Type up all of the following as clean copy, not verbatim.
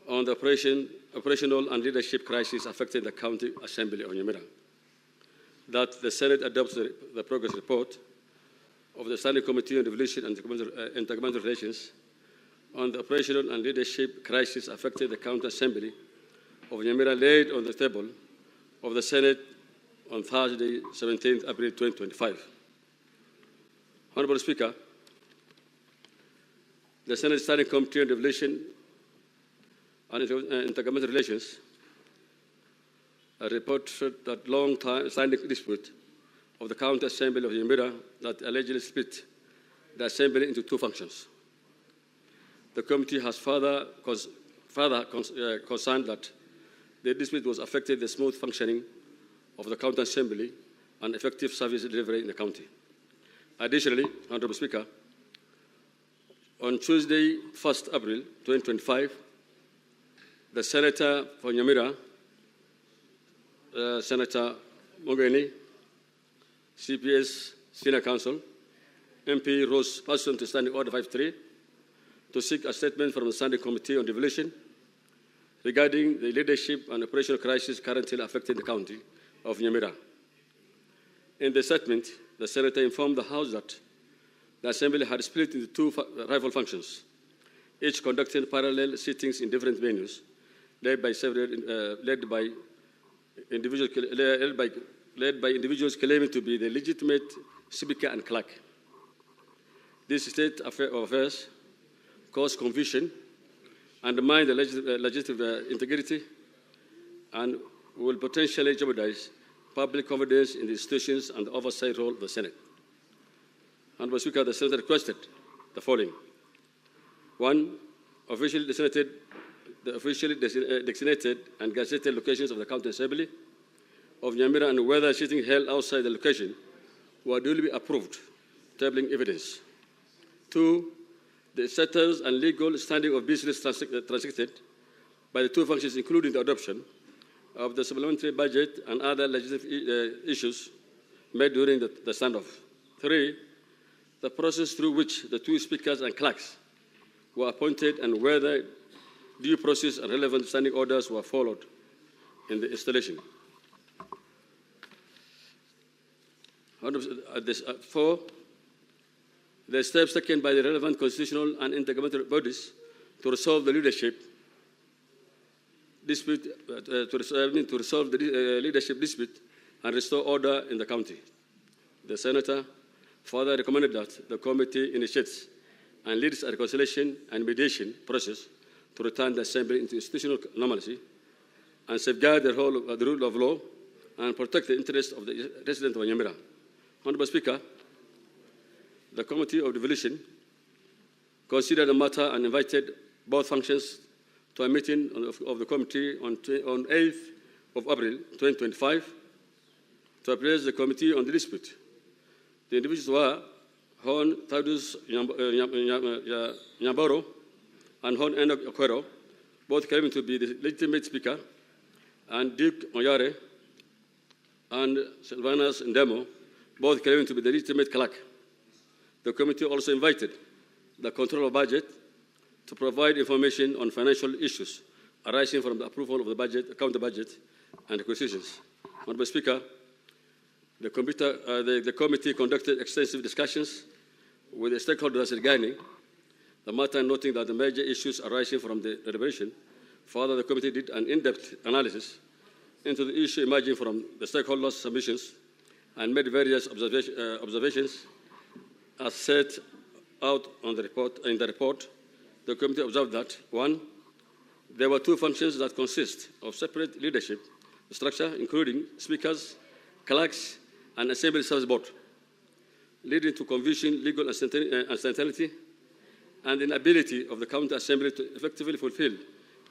on the operational and leadership crisis affecting the County Assembly of Nyamira. That the Senate adopts the progress report of the Standing Committee on Devolution and Intergovernmental Relations on the operational and leadership crisis affecting the County Assembly of Nyamira laid on the table of the Senate on Thursday, 17th April 2025. Honorable Speaker, the Senate Standing Committee on Devolution and Intergovernmental Relations reported that long-time standing dispute of the County Assembly of Nyamira that allegedly split the Assembly into two functions. The committee has further concerned that the dispute was affected the smooth functioning of the County Assembly and effective service delivery in the county. Additionally, Honorable Speaker, on Tuesday, 1st April 2025, the Senator for Nyamira, Senator Mogeni, CPS Senior Counsel, MP rose pursuant to Standing Order 53 to seek a statement from the Standing Committee on Devolution regarding the leadership and operational crisis currently affecting the county of Nyamira. In the statement, the Senator informed the House that the Assembly had split into two rival functions, each conducting parallel sittings in different venues, led by individuals claiming to be the legitimate speaker and clerk. This state of affairs caused confusion, undermine the legislative integrity, and will potentially jeopardize public confidence in the institutions and the oversight role of the Senate. Honorable Speaker, the Senator requested the following. One, the officially designated and gazetted locations of the County Assembly of Nyamira and whether sitting held outside the location were duly approved, tabling evidence. Two, the status and legal standing of business transacted by the two functions, including the adoption of the supplementary budget and other legislative issues made during the standoff. Three, the process through which the two speakers and clerks were appointed and whether due process and relevant standing orders were followed in the installation. Four, the steps taken by the relevant constitutional and intergovernmental bodies to resolve the leadership dispute, to resolve the leadership dispute and restore order in the county. The Senator further recommended that the committee initiates and leads a reconciliation and mediation process to return the Assembly into institutional normalcy and safeguard the rule of law and protect the interests of the residents of Nyamira. Honorable Speaker, the Committee of Devolution considered the matter and invited both functions to a meeting of the committee on 8th of April 2025 to address the committee on the dispute. The individuals were Hon Thaddeus Nyamboro and Hon Enoch Okwero, both claiming to be the legitimate speaker, and Duke Oyare and Sylvanus Ndemo, both claiming to be the legitimate clerk. The committee also invited the Controller of Budget to provide information on financial issues arising from the approval of the budget, county budget, and acquisitions. Honorable Speaker, the committee conducted extensive discussions with the stakeholders regarding the matter, noting that the major issues arising from the deliberation. Further, the committee did an in-depth analysis into the issue emerging from the stakeholders' submissions and made various observations as set out in the report. The committee observed that, one, there were two functions that consist of separate leadership structure, including speakers, clerks, and Assembly Service Board, leading to confusion, legal uncertainty, and inability of the County Assembly to effectively fulfill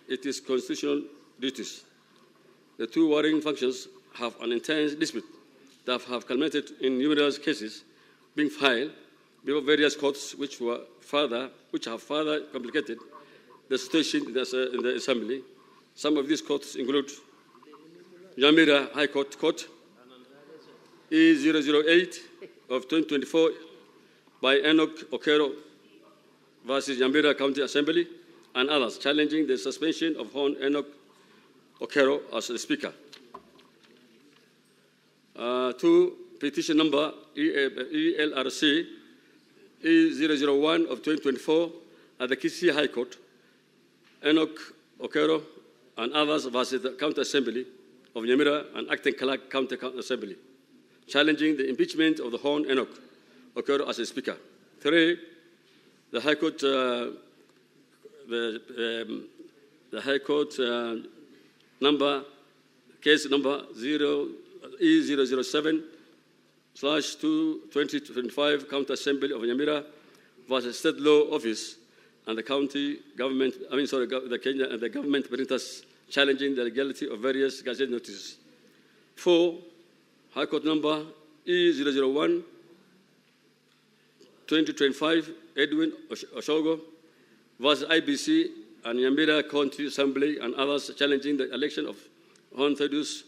its constitutional duties. The two warring functions have an intense dispute that have culminated in numerous cases being filed before various courts, which have further complicated the situation in the Assembly. Some of these courts include Nyamira High Court, E008 of 2024 by Enoch Okwero versus Nyamira County Assembly, and others, challenging the suspension of Hon Enoch Okero as the Speaker. 2, petition number ELRC E001 of 2024 at the Kisii High Court, Enoch Okero and others versus the County Assembly of Nyamira and Acting Clerk County Assembly, challenging the impeachment of the Hon Enoch Okero as a Speaker. 3, the High Court, case number E007/2025 County Assembly of Nyamira versus State Law Office and the county government, the Kenya and the government printers, challenging the legality of various gazette notices. 4, High Court number E001/2025 Edwin Oshogo versus IBC and Nyamira County Assembly and others, challenging the election of Hon Thaddeus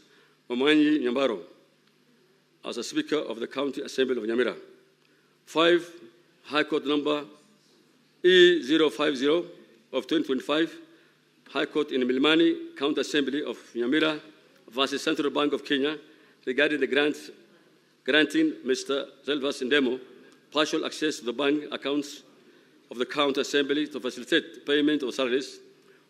Omanyi Nyambaro as a Speaker of the County Assembly of Nyamira. 5, High Court number E050 of 2025, High Court in Milimani, County Assembly of Nyamira versus Central Bank of Kenya, regarding the granting Mr. Zelvas Ndemo partial access to the bank accounts of the County Assembly to facilitate payment of salaries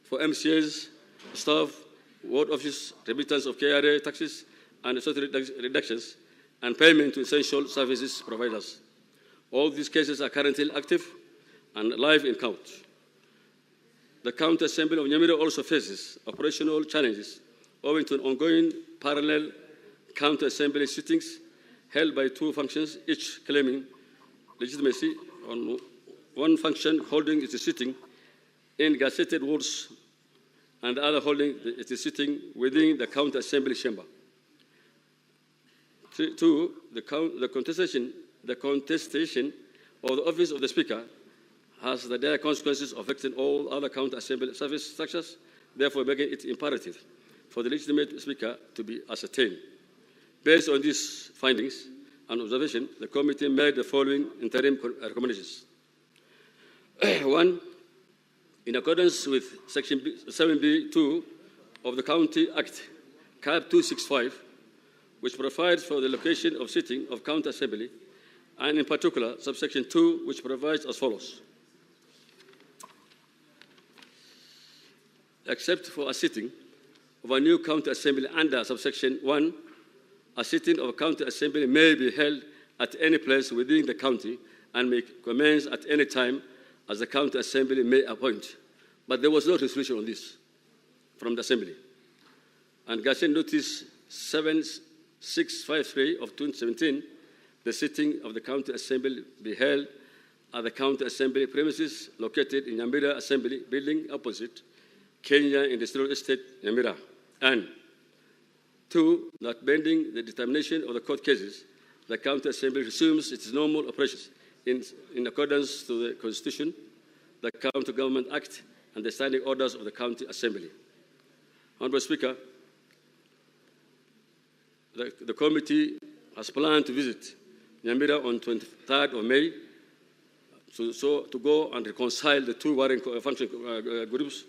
for MCAs, staff, ward office, remittance of KRA taxes and associated reductions, and payment to essential services providers. All these cases are currently active and live in court. The County Assembly of Nyamira also faces operational challenges owing to ongoing parallel County Assembly sittings held by 2 functions, each claiming legitimacy on one function holding its sitting in gazetted wards and the other holding its sitting within the County Assembly chamber. 2, the contestation of the office of the Speaker has the dire consequences affecting all other County Assembly service structures, therefore making it imperative for the legitimate Speaker to be ascertained. Based on these findings and observation, the committee made the following interim recommendations. 1, in accordance with Section 7B2 of the County Act, CAB 265, which provides for the location of sitting of County Assembly, and in particular, subsection 2, which provides as follows. Except for a sitting of a new County Assembly under subsection 1, a sitting of a County Assembly may be held at any place within the county and may commence at any time as the County Assembly may appoint. But there was no resolution on this from the Assembly. And Gazette Notice 7653 of 2017, the sitting of the County Assembly be held at the County Assembly premises located in Nyamira Assembly Building opposite Kenya Industrial Estate, Nyamira. And 2, that pending the determination of the court cases, the County Assembly resumes its normal operations in accordance to the Constitution, the County Government Act, and the standing orders of the County Assembly. Honorable Speaker, the committee has planned to visit Nyamira on 23rd of May to go and reconcile the 2 warring function groups,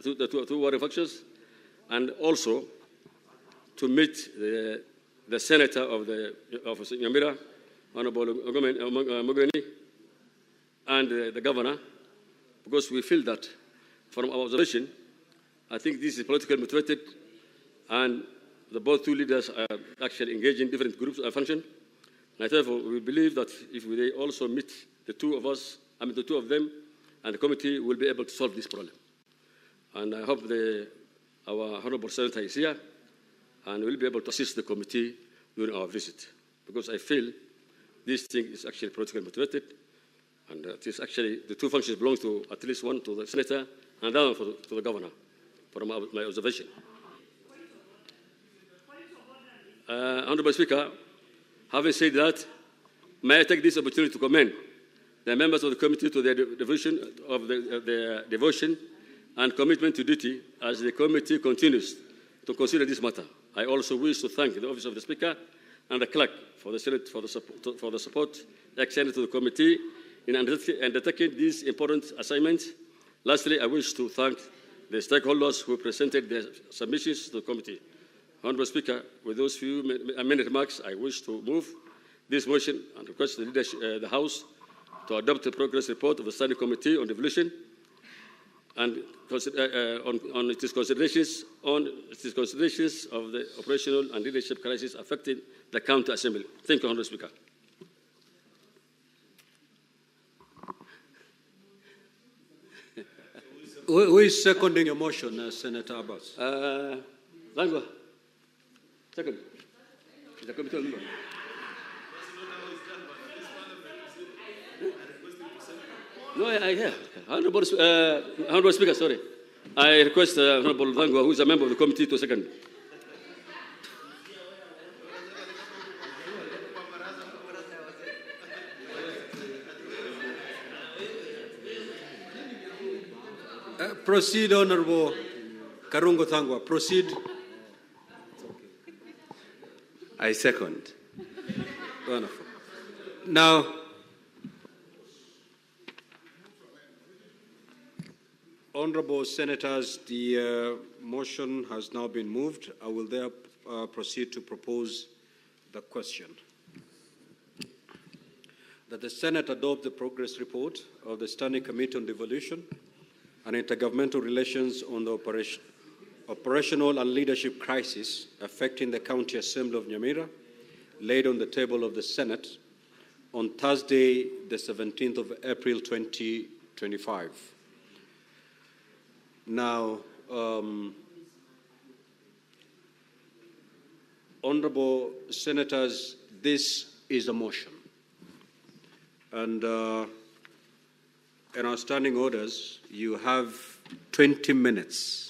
the two warring factions, and also to meet the senator of Nyamira, Honorable Mogweni, and the governor, because we feel that from our observation, I think this is politically motivated, and both 2 leaders are actually engaging different groups and functions. And therefore, we believe that if they also meet the 2 of us, the 2 of them, and the committee will be able to solve this problem. And I hope our Honorable Senator is here, and will be able to assist the committee during our visit, because I feel this thing is actually politically motivated, and it is actually the 2 functions belong to at least one to the senator and the other to the governor, from my observation. Honorable Speaker, having said that, may I take this opportunity to commend the members of the committee to their devotion and commitment to duty as the committee continues to consider this matter. I also wish to thank the Office of the Speaker and the Clerk for the support extended to the committee in undertaking these important assignments Lastly, I wish to thank the stakeholders who presented their submissions to the committee. Honourable Speaker, with those few many remarks, I wish to move this motion and request the House to adopt the progress report of the Standing Committee on Devolution and on its considerations of the operational and leadership crisis affecting the County Assembly. Thank you, Honourable Speaker. Who is seconding your motion, Senator Abbas? Langwa. Second. The committee member. No, I hear. Honourable Speaker, sorry. I request Honourable Langwa, who is a member of the committee, to second. Proceed, Honourable Karungo Thangwa. Proceed. I second. Wonderful. Now, Honourable Senators, the motion has now been moved. I will therefore proceed to propose the question. That the Senate adopt the progress report of the Standing Committee on Devolution and Intergovernmental Relations on the operational and leadership crisis affecting the County Assembly of Nyamira, laid on the table of the Senate on Thursday, the 17th of April, 2025. Now, Honourable Senators, this is a motion. And in our standing orders, you have 20 minutes